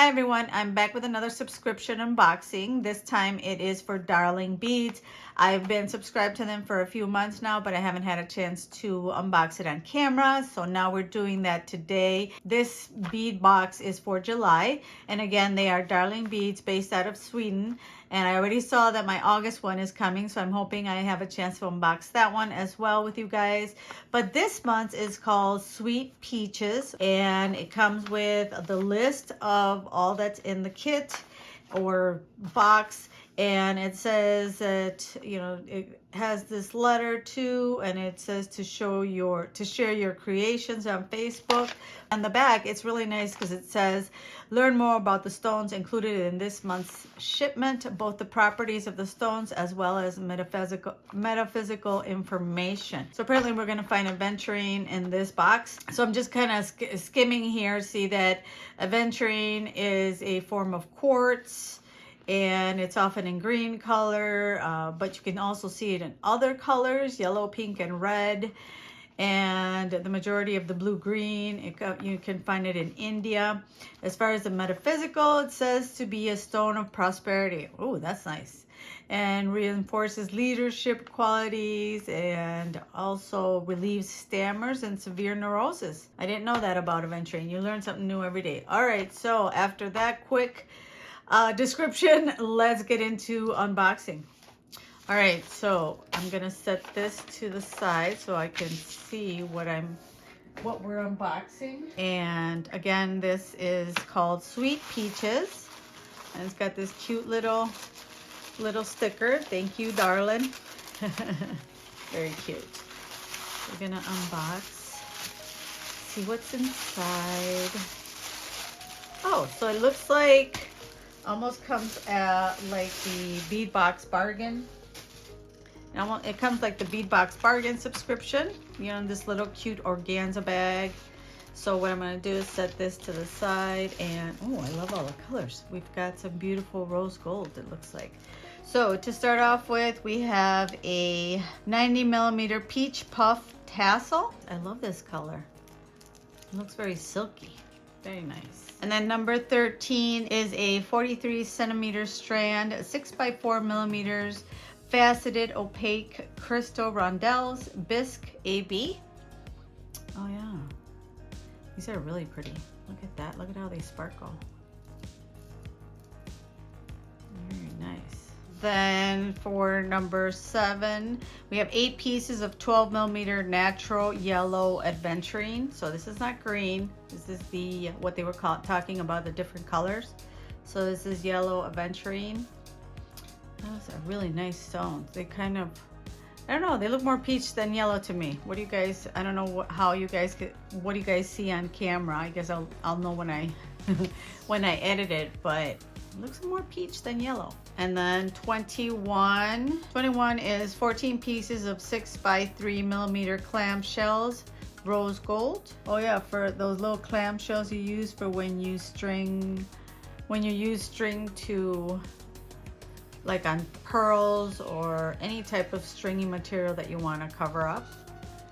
Hi everyone, I'm back with another subscription unboxing. This time it is for Darling Beads. I've been subscribed to them for a few months now, but I haven't had a chance to unbox it on camera. So now we're doing that today. This bead box is for July. And again, they are Darling Beads based out of Sweden. And I already saw that my August one is coming, so I'm hoping I have a chance to unbox that one as well with you guys. But this month is called Sweet Peaches, and it comes with the list of all that's in the kit or box. And it says that, you know, it has this letter too, and it says to share your creations on Facebook. On the back, it's really nice because it says, learn more about the stones included in this month's shipment, both the properties of the stones as well as metaphysical information. So apparently we're going to find aventurine in this box. So I'm just kind of skimming here, see that aventurine is a form of quartz, and it's often in green color, but you can also see it in other colors, yellow, pink, and red. And the majority of the blue-green, you can find it in India. As far as the metaphysical, it says to be a stone of prosperity. Oh, that's nice. And reinforces leadership qualities and also relieves stammers and severe neurosis. I didn't know that about aventurine. You learn something new every day. All right, so after that quick description, let's get into unboxing. All right, so I'm gonna set this to the side so I can see what we're unboxing. And again, this is called Sweet Peaches, and it's got this cute little sticker. Thank you, darling. Very cute. We're gonna unbox, see what's inside. Oh, so it looks like almost comes like the Bead Box Bargain. It comes like the Bead Box Bargain subscription, you know, in this little cute organza bag. So what I'm going to do is set this to the side, and oh, I love all the colors. We've got some beautiful rose gold, it looks like. So to start off with, we have a 90mm peach puff tassel. I love this color. It looks very silky. Very nice. And then number 13 is a 43cm strand, 6x4mm, faceted opaque crystal rondelles, bisque AB. Oh yeah, these are really pretty. Look at that. Look at how they sparkle. Very nice. Then for number 7, we have 8 pieces of 12mm natural yellow aventurine. So this is not green. This is the what they were talking about, the different colors. So this is yellow aventurine. Those are really nice stones. They kind of, I don't know, they look more peach than yellow to me. What do you guys, I don't know what do you guys see on camera? I guess I'll know when I when I edit it, but it looks more peach than yellow. And then 21 is 14 pieces of 6x3mm clam shells, rose gold. Oh yeah, for those little clam shells you use for when you use string to, like on pearls or any type of stringy material that you want to cover up,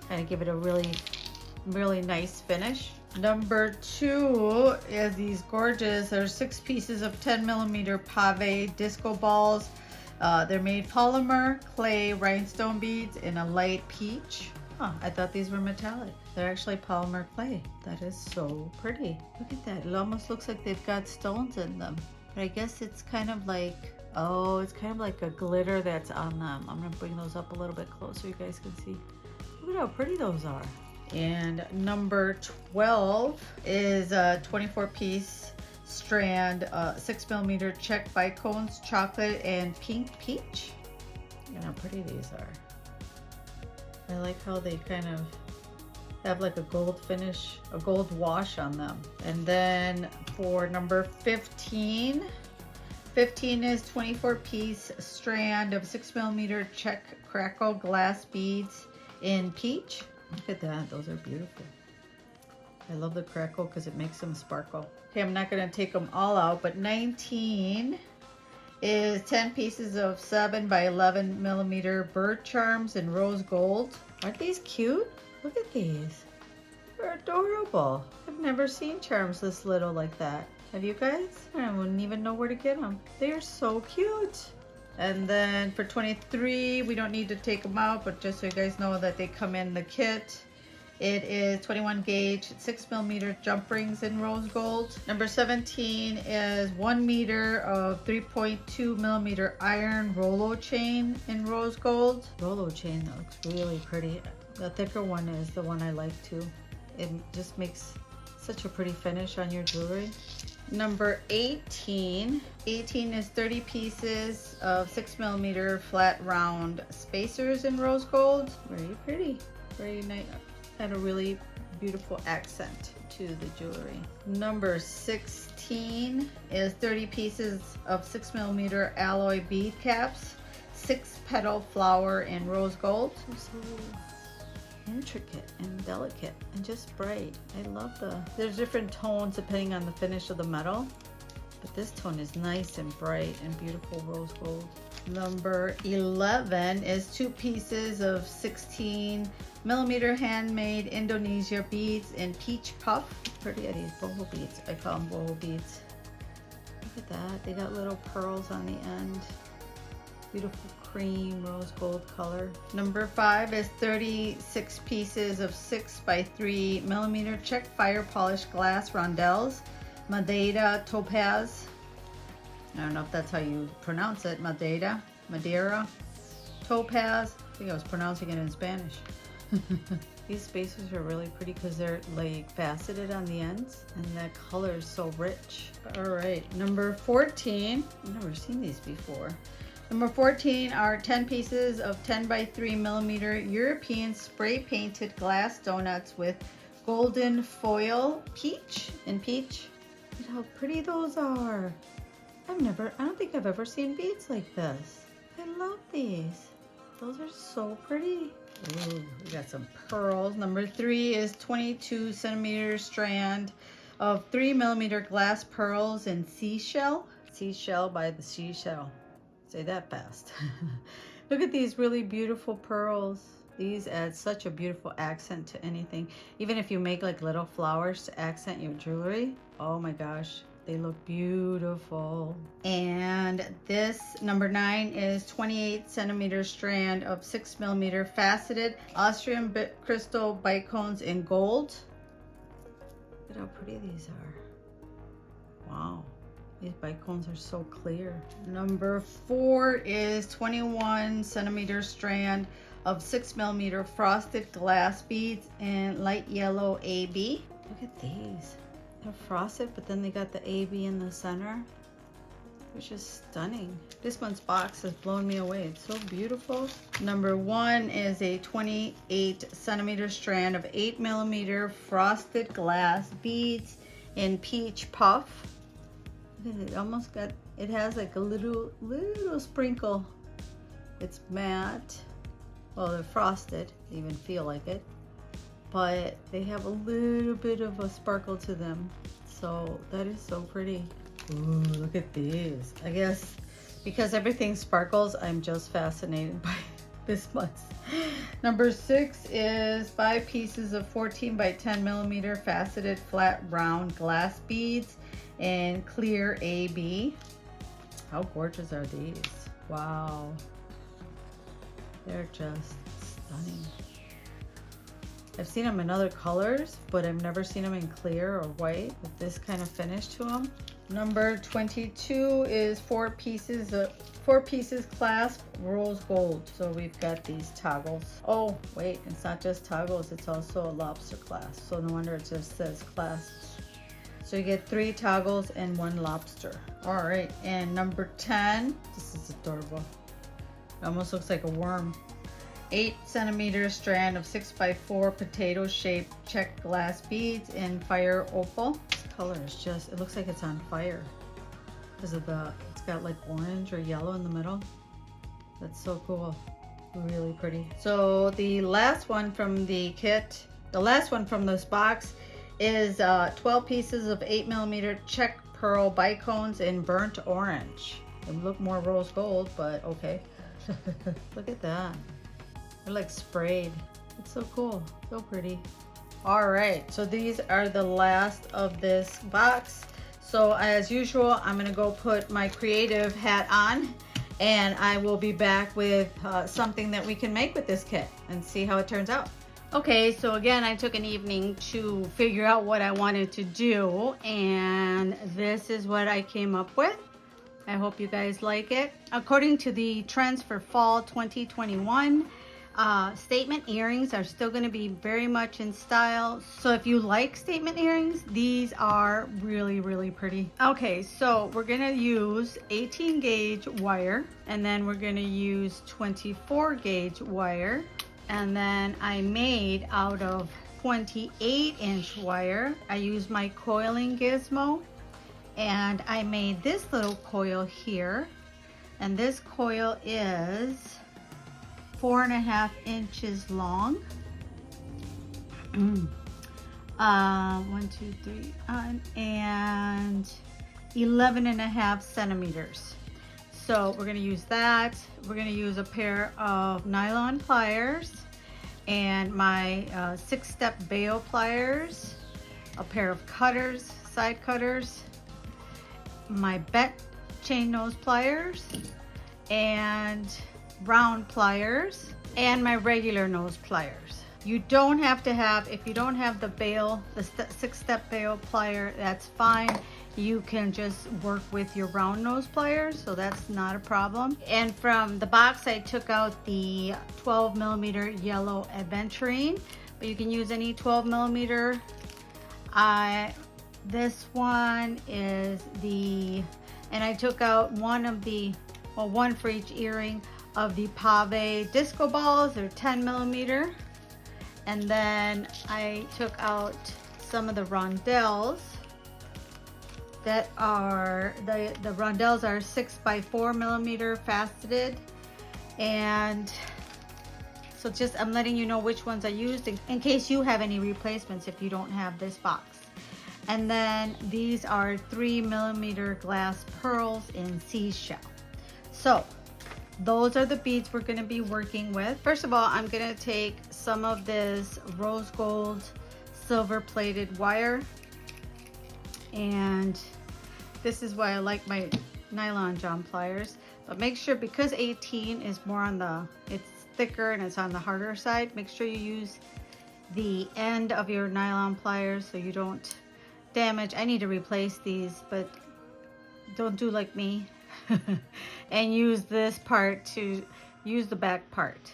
and give it a really nice finish. Number 2 is these gorgeous, there's 6 pieces of 10mm pave disco balls. They're made polymer clay rhinestone beads in a light peach. Oh, I thought these were metallic. They're actually polymer clay. That is so pretty. Look at that. It almost looks like they've got stones in them, but I guess it's kind of like, oh, it's kind of like a glitter that's on them. I'm gonna bring those up a little bit closer so you guys can see. Look at how pretty those are. And number 12 is a 24-piece strand, 6mm check bicones, chocolate and pink peach. Look at how pretty these are. I like how they kind of have like a gold finish, a gold wash on them. And then for number 15 is 24-piece strand of 6mm check crackle glass beads in peach. Look at that, those are beautiful. I love the crackle because it makes them sparkle. Okay, I'm not gonna take them all out, but 19 is 10 pieces of 7x11mm bird charms in rose gold. Aren't these cute? Look at these. They're adorable. I've never seen charms this little like that. Have you guys? I wouldn't even know where to get them. They are so cute. And then for 23, we don't need to take them out, but just so you guys know that they come in the kit. It is 21 gauge, 6mm jump rings in rose gold. Number 17 is 1 meter of 3.2mm iron Rolo chain in rose gold. Rolo chain, that looks really pretty. The thicker one is the one I like too. It just makes such a pretty finish on your jewelry. Number 18. 18 is 30 pieces of 6mm flat round spacers in rose gold. Very pretty. Very nice. Had a really beautiful accent to the jewelry. Number 16 is 30 pieces of 6mm alloy bead caps. 6-petal flower in rose gold. So intricate and delicate and just bright. I love there's different tones depending on the finish of the metal, but this tone is nice and bright and beautiful rose gold. Number 11 is 2 pieces of 16mm handmade Indonesia beads in peach puff. Pretty are these boho beads. I call them boho beads. Look at that. They got little pearls on the end. Beautiful cream rose gold color. Number 5 is 36 pieces of 6x3mm check fire polished glass rondelles, Madeira topaz. I don't know if that's how you pronounce it. Madeira topaz. I think I was pronouncing it in Spanish. These spacers are really pretty because they're like faceted on the ends and that color is so rich. All right, number 14. I've never seen these before. Number 14 are 10 pieces of 10x3mm European spray painted glass donuts with golden foil peach. Look how pretty those are. I don't think I've ever seen beads like this. I love these. Those are so pretty. Ooh, we got some pearls. Number 3 is 22cm strand of 3mm glass pearls in seashell. Seashell by the seashell. Say that fast. Look at these really beautiful pearls. These add such a beautiful accent to anything. Even if you make like little flowers to accent your jewelry. Oh my gosh, they look beautiful. And this number 9 is 28cm strand of 6mm faceted Austrian crystal bicones in gold. Look at how pretty these are. Wow. These bicones are so clear. Number 4 is 21cm strand of 6mm frosted glass beads in light yellow AB. Look at these. They're frosted, but then they got the AB in the center. It's just stunning. This one's box has blown me away. It's so beautiful. Number 1 is a 28cm strand of 8mm frosted glass beads in peach puff. It almost got, it has like a little sprinkle. It's matte. Well, they're frosted. They even feel like it. But they have a little bit of a sparkle to them. So that is so pretty. Ooh, look at these. I guess because everything sparkles, I'm just fascinated by this much. Number 6 is 5 pieces of 14x10mm faceted flat round glass beads in clear AB. How gorgeous are these? Wow. They're just stunning. I've seen them in other colors, but I've never seen them in clear or white with this kind of finish to them. Number 22 is 4 pieces clasp rose gold. So we've got these toggles. Oh, wait, it's not just toggles, it's also a lobster clasp. So no wonder it just says clasps. So you get 3 toggles and 1 lobster. All right, and number 10, this is adorable. It almost looks like a worm. 8cm strand of 6x4 potato shaped check glass beads in fire opal. This color is just, it looks like it's on fire because of it's got like orange or yellow in the middle. That's so cool. Really pretty. So the last one from the kit, the last one from this box is 12 pieces of 8mm check pearl bicones in burnt orange. They look more rose gold, but okay. Look at that. They're like sprayed. It's so cool, so pretty. All right, so these are the last of this box. So as usual, I'm gonna go put my creative hat on, and I will be back with something that we can make with this kit and see how it turns out. Okay, so again, I took an evening to figure out what I wanted to do, and this is what I came up with. I hope you guys like it. According to the trends for fall 2021, statement earrings are still going to be very much in style. So if you like statement earrings, these are really, really pretty. Okay, so we're going to use 18 gauge wire, and then we're going to use 24 gauge wire. And then I made out of 28-inch wire. I used my coiling gizmo, and I made this little coil here. And this coil is 4.5 inches long. 1, 2, 3, and 11.5 centimeters. So we're going to use that. We're going to use a pair of nylon pliers and my 6-step bail pliers, a pair of cutters, side cutters, my bent chain nose pliers, and round pliers, and my regular nose pliers. You don't have to have, if you don't have the bail, the 6-step bail plier, that's fine. You can just work with your round nose pliers, so that's not a problem. And from the box, I took out the 12mm yellow aventurine, but you can use any 12mm. This one is the, and I took out one of the, well, one for each earring of the pave disco balls. They're 10mm. And then I took out some of the rondelles that are, the rondelles are 6x4mm faceted. And so just, I'm letting you know which ones I used in case you have any replacements if you don't have this box. And then these are 3mm glass pearls in seashell. So those are the beads we're going to be working with. First of all, I'm going to take some of this rose gold silver plated wire, and this is why I like my nylon jaw pliers. But make sure, because 18 is more on the, it's thicker and it's on the harder side, make sure you use the end of your nylon pliers so you don't damage. I need to replace these, but don't do like me and use this part to use the back part.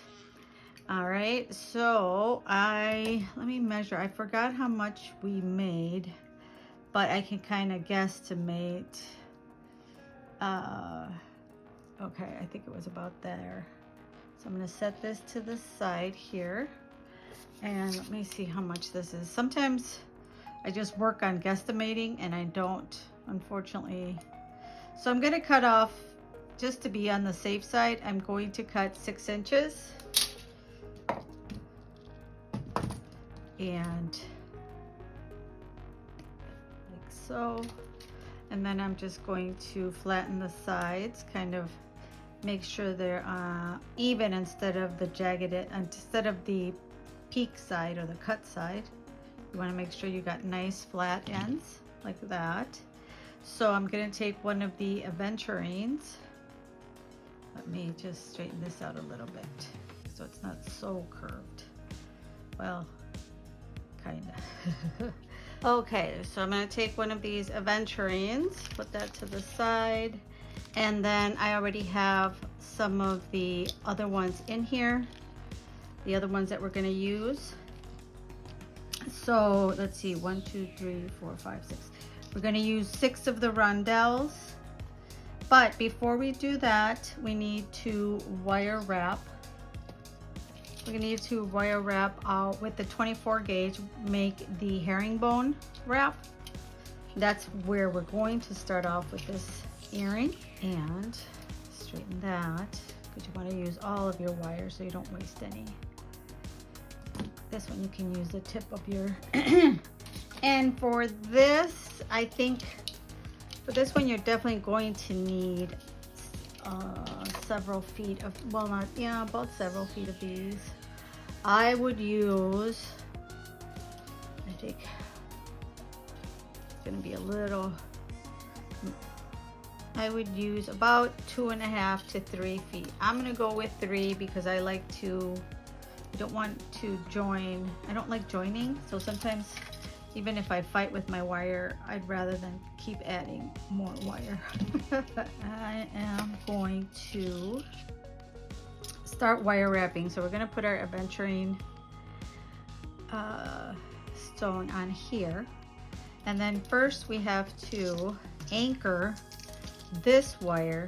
All right, so let me measure. I forgot how much we made, but I can kind of guesstimate. Okay, I think it was about there. So I'm going to set this to the side here, and let me see how much this is. Sometimes I just work on guesstimating and I don't, unfortunately. So I'm going to cut off, just to be on the safe side, I'm going to cut 6 inches. And like so. And then I'm just going to flatten the sides, kind of make sure they're even instead of the jagged, instead of the peak side or the cut side. You want to make sure you got nice flat ends like that. So I'm going to take one of the aventurines. Let me just straighten this out a little bit so it's not so curved. Well, kind of. Okay, so I'm going to take one of these aventurines, put that to the side, and then I already have some of the other ones in here, the other ones that we're going to use. So let's see, 1, 2, 3, 4, 5, 6. We're going to use 6 of the rondelles, but before we do that, we need to wire wrap. We're going to need to wire wrap with the 24 gauge, make the herringbone wrap. That's where we're going to start off with this earring. And straighten that, because you want to use all of your wire so you don't waste any. This one you can use the tip of your and for this, I think for this one you're definitely going to need several feet of, well, not, yeah, about several feet of these. I would use, I think it's gonna be a little I would use about 2.5 to 3 feet. I'm gonna go with 3 because I like to, I don't want to join, I don't like joining. So sometimes even if I fight with my wire, I'd rather than keep adding more wire. I am going to start wire wrapping. So we're gonna put our aventurine stone on here. And then first we have to anchor this wire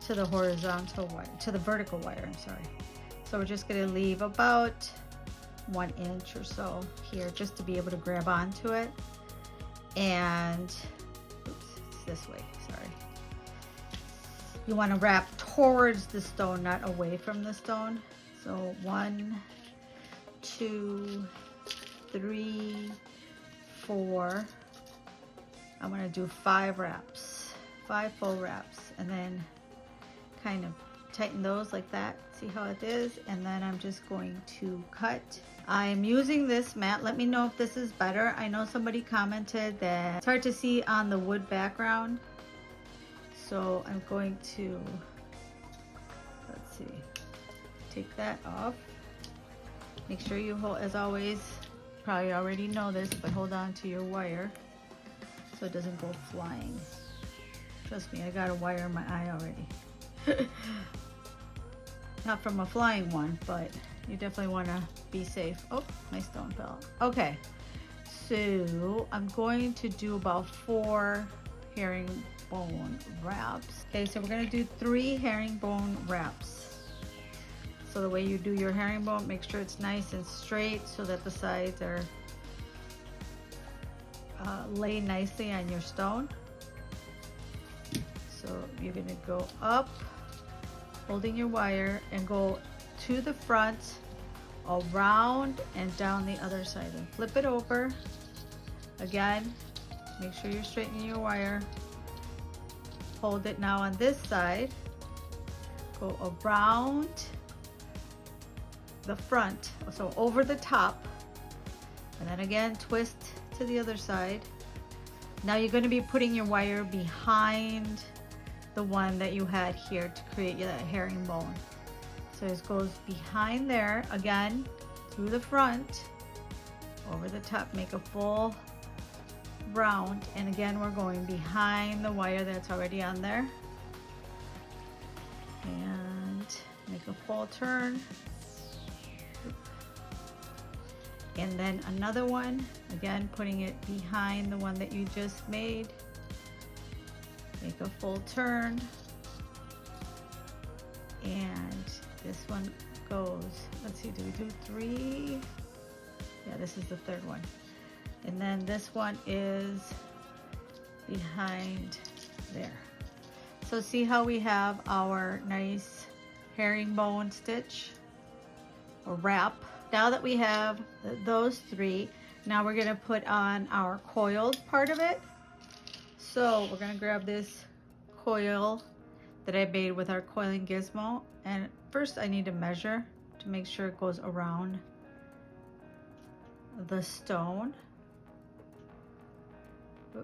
to the horizontal wire, to the vertical wire, I'm sorry. So we're just gonna leave about 1 inch or so here just to be able to grab onto it. And, oops, it's this way, sorry. You wanna wrap towards the stone, not away from the stone. So 1, 2, 3, 4. I'm gonna do 5 wraps, 5 full wraps, and then kind of tighten those like that. See how it is? And then I'm just going to cut. I'm using this mat. Let me know if this is better. I know somebody commented that it's hard to see on the wood background. So I'm going to, let's see, take that off. Make sure you hold, as always, probably already know this, but hold on to your wire so it doesn't go flying. Trust me, I got a wire in my eye already. Not from a flying one, but you definitely want to be safe. Oh, my stone fell. Okay, so I'm going to do about 4 herringbone wraps. Okay, so we're going to do 3 herringbone wraps. So the way you do your herringbone, make sure it's nice and straight so that the sides are lay nicely on your stone. So you're going to go up, holding your wire, and go to the front, around, and down the other side, and flip it over. Again, make sure you're straightening your wire. Hold it now on this side, go around the front, so over the top, and then again twist to the other side. Now you're going to be putting your wire behind the one that you had here to create that herringbone. So it goes behind there, again through the front, over the top, make a full round, and again we're going behind the wire that's already on there, and make a full turn, and then another one, again putting it behind the one that you just made, make a full turn, and this one goes, let's see, do we do 3? Yeah, this is the 3rd one. And then this one is behind there. So see how we have our nice herringbone stitch or wrap. Now that we have those 3, now we're gonna put on our coiled part of it. So we're gonna grab this coil that I made with our coiling gizmo, and first I need to measure to make sure it goes around the stone. So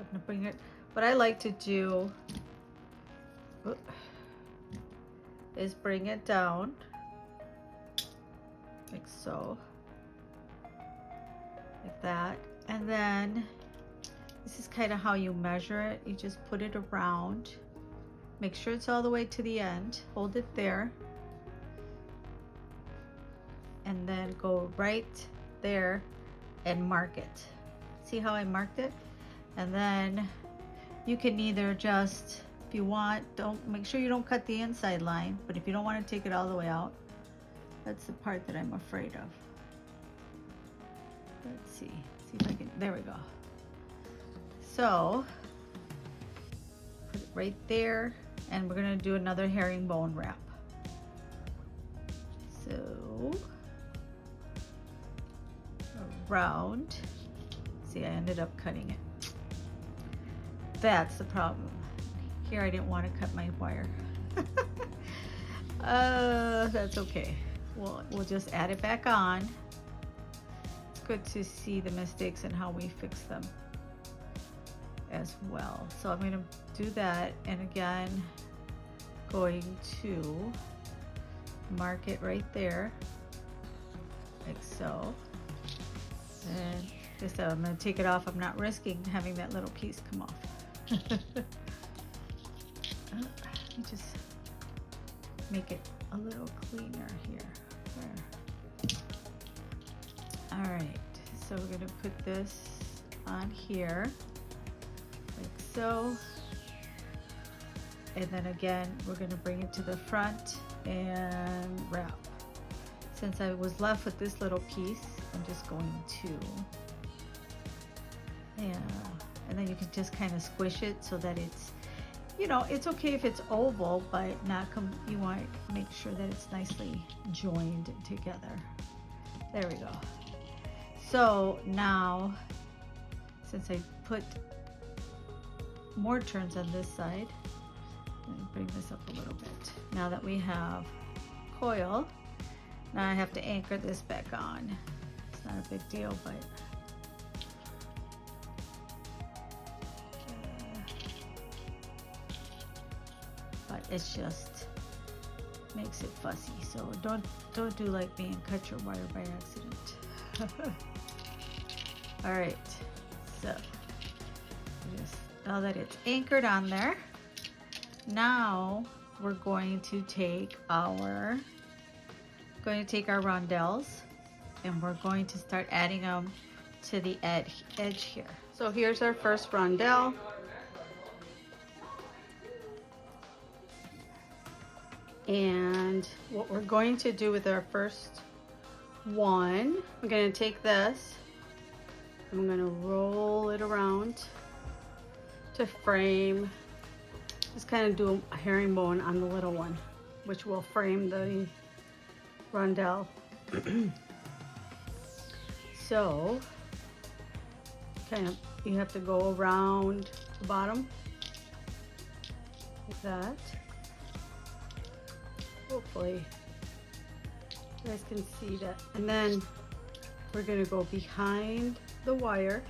I'm gonna bring it. What I like to do is bring it down like so, like that, and then this is kind of how you measure it. You just put it around, make sure it's all the way to the end, hold it there, and then go right there and mark it. See how I marked it? And then you can either just, if you want, make sure you don't cut the inside line, but if you don't want to take it all the way out, that's the part that I'm afraid of. Let's see if I can, there we go. So put it right there, and we're gonna do another herringbone wrap. So around, see, I ended up cutting it. That's the problem. Here I didn't want to cut my wire. That's okay. We'll just add it back on. It's good to see the mistakes and how we fix them as well. So I'm going to do that, and again going to mark it right there like so. And just I'm going to take it off. I'm not risking having that little piece come off. Let me just make it a little cleaner here. There. All right, so we're going to put this on here like so, and then again we're going to bring it to the front and wrap. Since I was left with this little piece, I'm just going to, and then you can just kind of squish it so that it's, you know, it's okay if it's oval, but not you want to make sure that it's nicely joined together. There we go. So now, since I put more turns on this side, let me bring this up a little bit. Now that we have coil, now I have to anchor this back on. It's not a big deal, but it's just makes it fussy. So don't do like me and cut your wire by accident. All right, so just now that it's anchored on there, now we're going to take our rondelles, and we're going to start adding them to the edge here. So here's our first rondelle. And what we're going to do with our first one, I'm going to take this, I'm going to roll it around to frame, just kind of do a herringbone on the little one, which will frame the rondelle. So kind of you have to go around the bottom like that. Hopefully you guys can see that. And then we're going to go behind the wire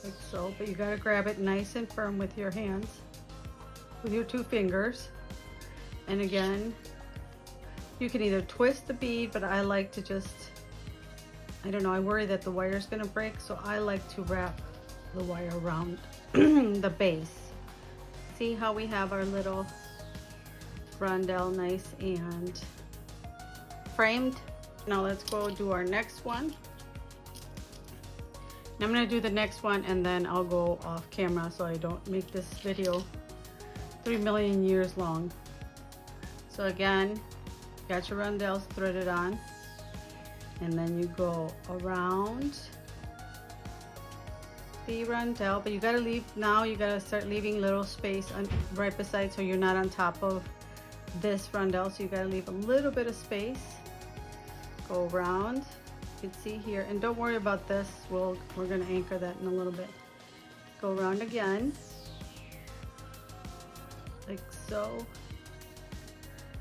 like so, but you got to grab it nice and firm with your hands, with your 2 fingers. And again, you can either twist the bead, but I like to just, I don't know, I worry that the wire is going to break, so I like to wrap the wire around the base. See how we have our little rondelle nice and framed? Now let's go do our next one. And I'm going to do the next one, and then I'll go off camera so I don't make this video 3 million years long. So again, got your rondelles threaded on, and then you go around the rondelle, but you got to leave, now you got to start leaving little space right beside, so you're not on top of this rondelle, so you got to leave a little bit of space. Go around, you can see here, and don't worry about this, we're going to anchor that in a little bit. Go around again like so,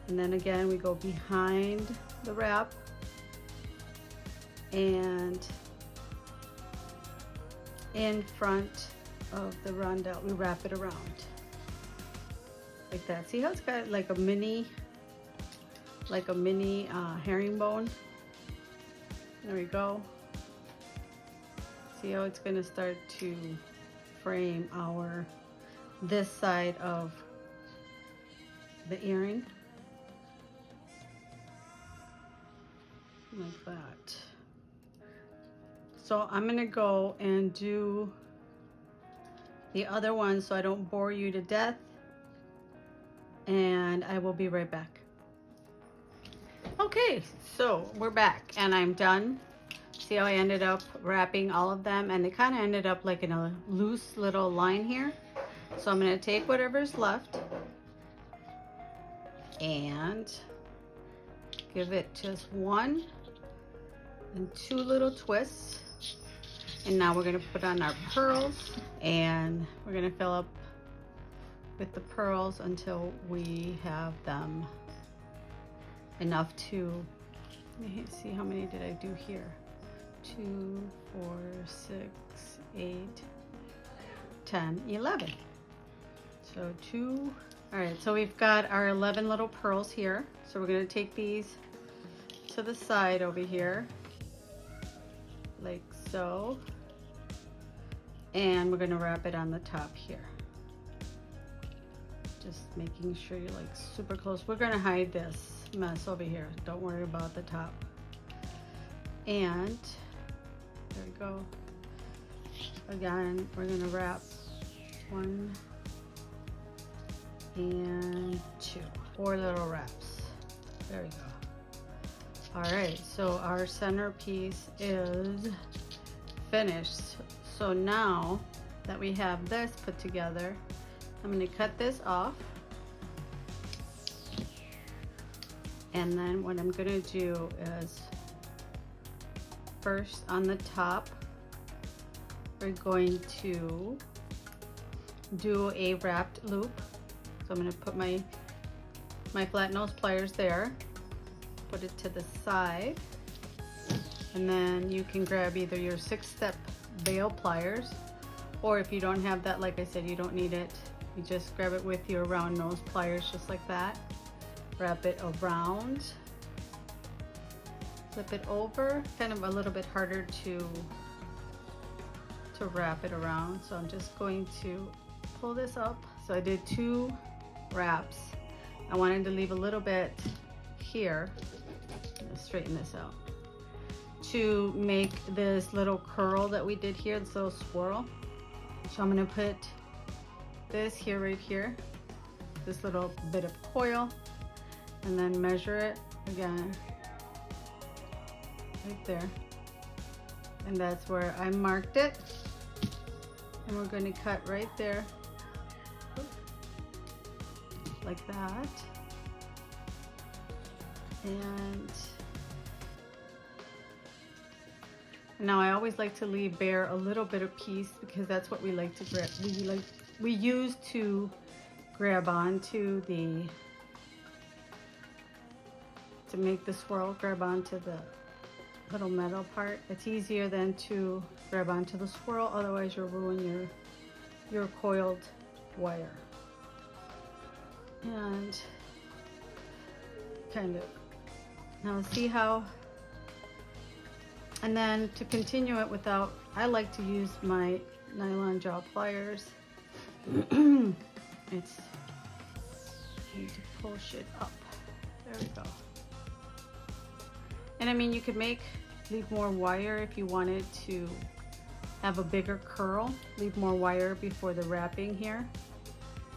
and then again we go behind the wrap and in front of the rondelle, we wrap it around like that. See how it's got like a mini herringbone? There we go. See how it's going to start to frame this side of the earring like that. So I'm going to go and do the other one so I don't bore you to death, and I will be right back. Okay, so we're back and I'm done. See how I ended up wrapping all of them, and they kind of ended up like in a loose little line here. So I'm going to take whatever's left and give it just 1 and 2 little twists. And now we're going to put on our pearls, and we're going to fill up with the pearls until we have them enough to, let me see how many did I do here. 2, 4, 6, 8, 10, 11. So 2. All right, so we've got our 11 little pearls here. So we're going to take these to the side over here, like so. And we're going to wrap it on the top here. Just making sure you're like super close. We're going to hide this mess over here. Don't worry about the top. And there we go. Again, we're going to wrap 1 and 2. 4 little wraps. There we go. All right, so our centerpiece is finished. So now that we have this put together, I'm going to cut this off. And then what I'm going to do is, first on the top, we're going to do a wrapped loop. So I'm going to put my flat nose pliers there, put it to the side, and then you can grab either your 6-step bail pliers, or if you don't have that, like I said, you don't need it, you just grab it with your round nose pliers, just like that. Wrap it around, flip it over. Kind of a little bit harder to wrap it around, so I'm just going to pull this up. So I did 2 wraps. I wanted to leave a little bit here. Let's straighten this out to make this little curl that we did here, this little swirl. So I'm going to put this here, right here, this little bit of coil, and then measure it again right there, and that's where I marked it. And we're going to cut right there, like that. And now I always like to leave bare a little bit of piece, because that's what we like to grab. We use to grab onto the, to make the swirl, grab onto the little metal part. It's easier than to grab onto the swirl, otherwise you'll ruin your coiled wire. And kind of, now see how, and then to continue it without, I like to use my nylon jaw pliers. It's, I need to push it up. There we go. And I mean, you could leave more wire if you wanted to have a bigger curl. Leave more wire before the wrapping here,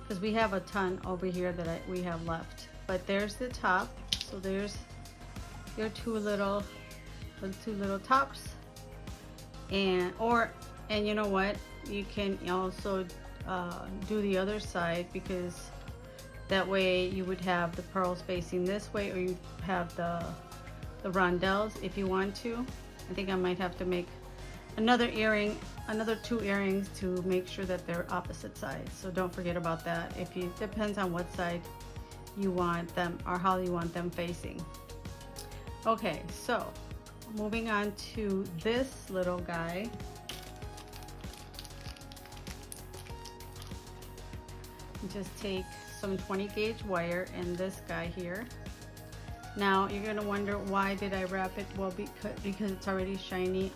because we have a ton over here that we have left. But there's the top. So there's your two little tops. And you know what? You can also do the other side, because that way you would have the pearls facing this way, or you have the rondelles if you want to. I think I might have to make another 2 earrings to make sure that they're opposite sides. So don't forget about that. Depends on what side you want them, or how you want them facing. Okay, so moving on to this little guy. Just take some 20 gauge wire and this guy here. Now you're gonna wonder, why did I wrap it? Well, because it's already shiny.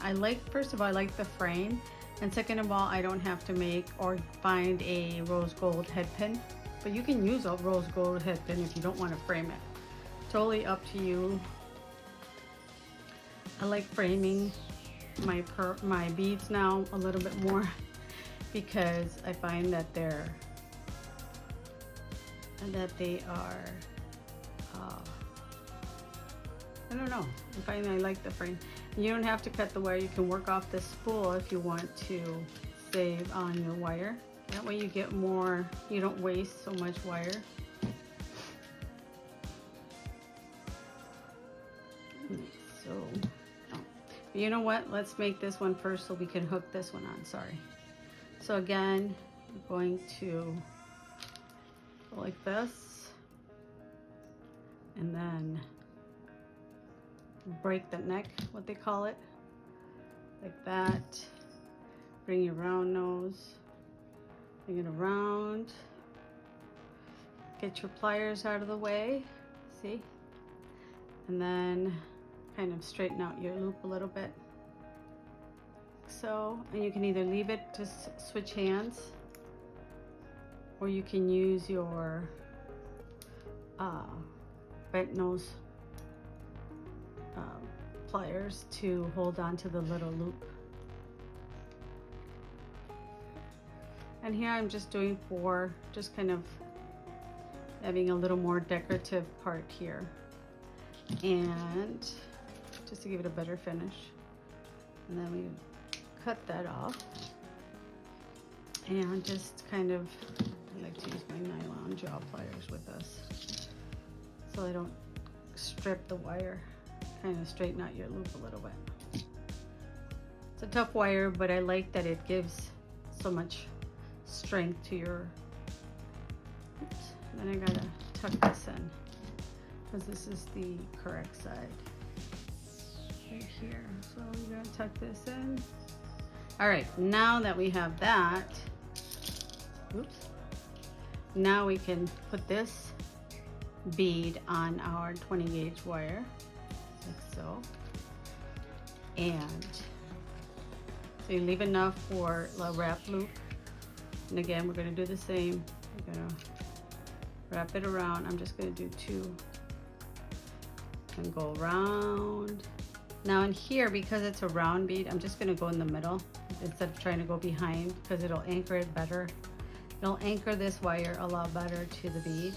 First of all, I like the frame, and second of all, I don't have to make or find a rose gold head pin. But you can use a rose gold head pin if you don't want to frame it. Totally up to you. I like framing my beads now a little bit more, because I find that they are I don't know, I like the frame. You don't have to cut the wire. You can work off the spool if you want to save on your wire. That way you get more, you don't waste so much wire. So, you know what? Let's make this one first so we can hook this one on, sorry. So again, I'm going to go like this, and then break the neck, what they call it, like that. Bring your round nose Bring it around. Get your pliers out of the way, see? And then kind of straighten out your loop a little bit. So, and you can either leave it to switch hands, or you can use your bent nose pliers to hold on to the little loop. And here I'm just doing 4, just kind of having a little more decorative part here, and just to give it a better finish. And then we cut that off, and just kind of, I like to use my nylon jaw pliers with this so I don't strip the wire. Kind of straighten out your loop a little bit. It's a tough wire, but I like that it gives so much strength to your, oops, then I gotta tuck this in because this is the correct side right here. So we're gonna tuck this in. All right, now that we have that, oops, now we can put this bead on our 20 gauge wire, like so. And so you leave enough for a wrap loop. And again, we're gonna do the same. We're gonna wrap it around. I'm just gonna do 2 and go around. Now in here, because it's a round bead, I'm just gonna go in the middle instead of trying to go behind, because it'll anchor it better. It'll anchor this wire a lot better to the bead.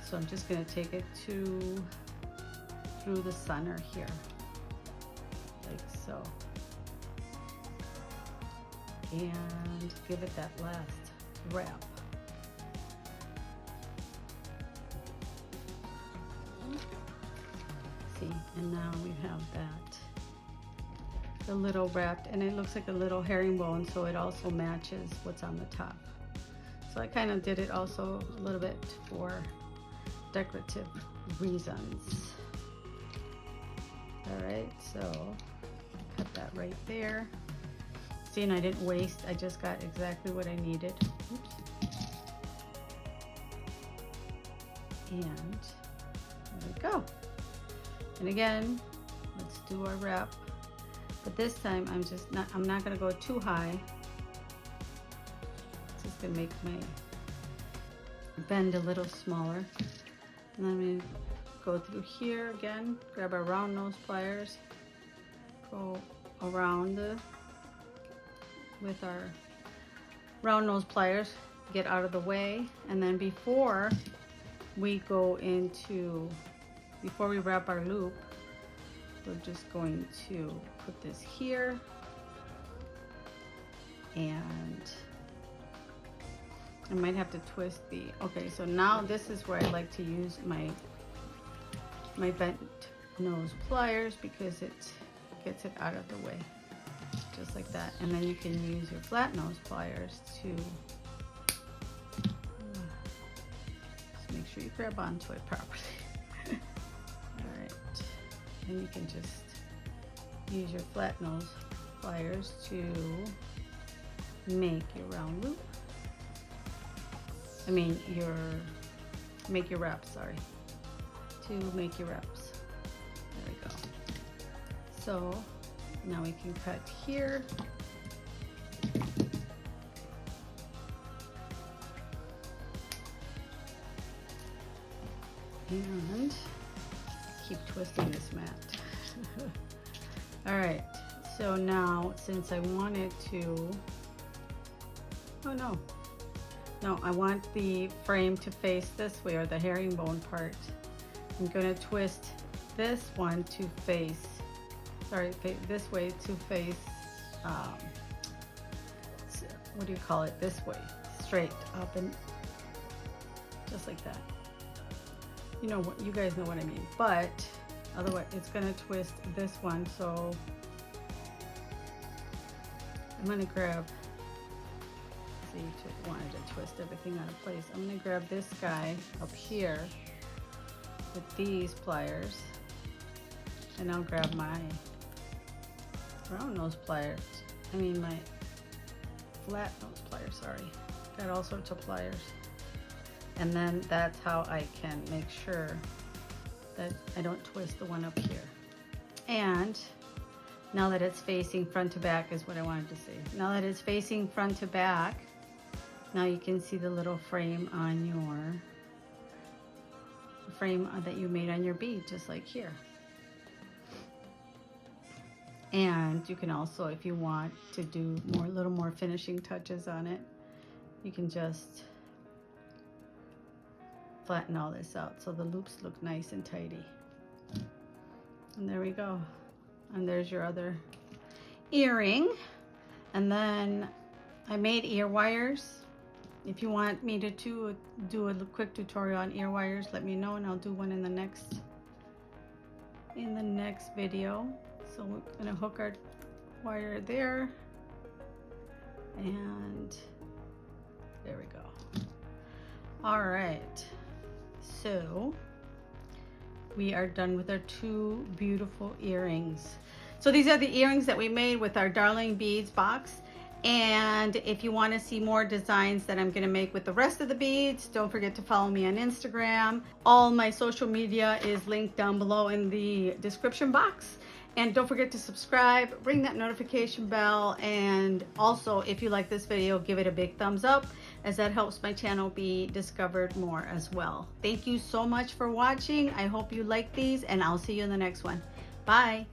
So I'm just gonna take it through the center here, like so. And give it that last wrap. See, and now we have that, the little wrapped, and it looks like a little herringbone, so it also matches what's on the top. So I kind of did it also a little bit for decorative reasons. All right, so cut that right there. See, and I didn't waste, I just got exactly what I needed. Oops. And there we go. And again, let's do our wrap. But this time I'm not gonna go too high. It's just gonna make my bend a little smaller. And then we go through here again, grab our round nose pliers, go around with our round nose pliers, get out of the way. And then before we wrap our loop, we're just going to put this here, and I might have to twist the, okay, so now this is where I like to use my bent nose pliers, because it gets it out of the way, just like that. And then you can use your flat nose pliers to just make sure you grab onto it properly. All right, and you can just use your flat nose pliers to make your round loop. Make your wraps, sorry. To make your wraps. There we go. So now we can cut here. And keep twisting this mat. All right, so now since I wanted to, oh no, I want the frame to face this way, or the herringbone part. I'm gonna twist this one to face, this way to face, what do you call it, this way, straight up, and just like that. You know what, you guys know what I mean, but otherwise it's gonna twist this one. So I'm gonna grab, see, wanted to twist everything out of place. I'm gonna grab this guy up here with these pliers, and I'll grab my round nose pliers, my flat nose pliers, sorry. got all sorts of pliers. And then that's how I can make sure that I don't twist the one up here. And now that it's facing front to back is what I wanted to say. Now that it's facing front to back, now you can see the little frame on your frame that you made on your bead, just like here. And you can also, if you want to do more, little more finishing touches on it, you can just flatten all this out so the loops look nice and tidy. And there we go. And there's your other earring. And then I made ear wires. If you want me to do a quick tutorial on ear wires, let me know and I'll do one in the next video. So we're gonna hook our wire there, and there we go. All right, so we are done with our 2 beautiful earrings. So these are the earrings that we made with our Darling Beads box. And if you want to see more designs that I'm going to make with the rest of the beads, don't forget to follow me on Instagram. All my social media is linked down below in the description box. And don't forget to subscribe, ring that notification bell, and also if you like this video, give it a big thumbs up, as that helps my channel be discovered more as well. Thank you so much for watching. I hope you like these, and I'll see you in the next one. Bye.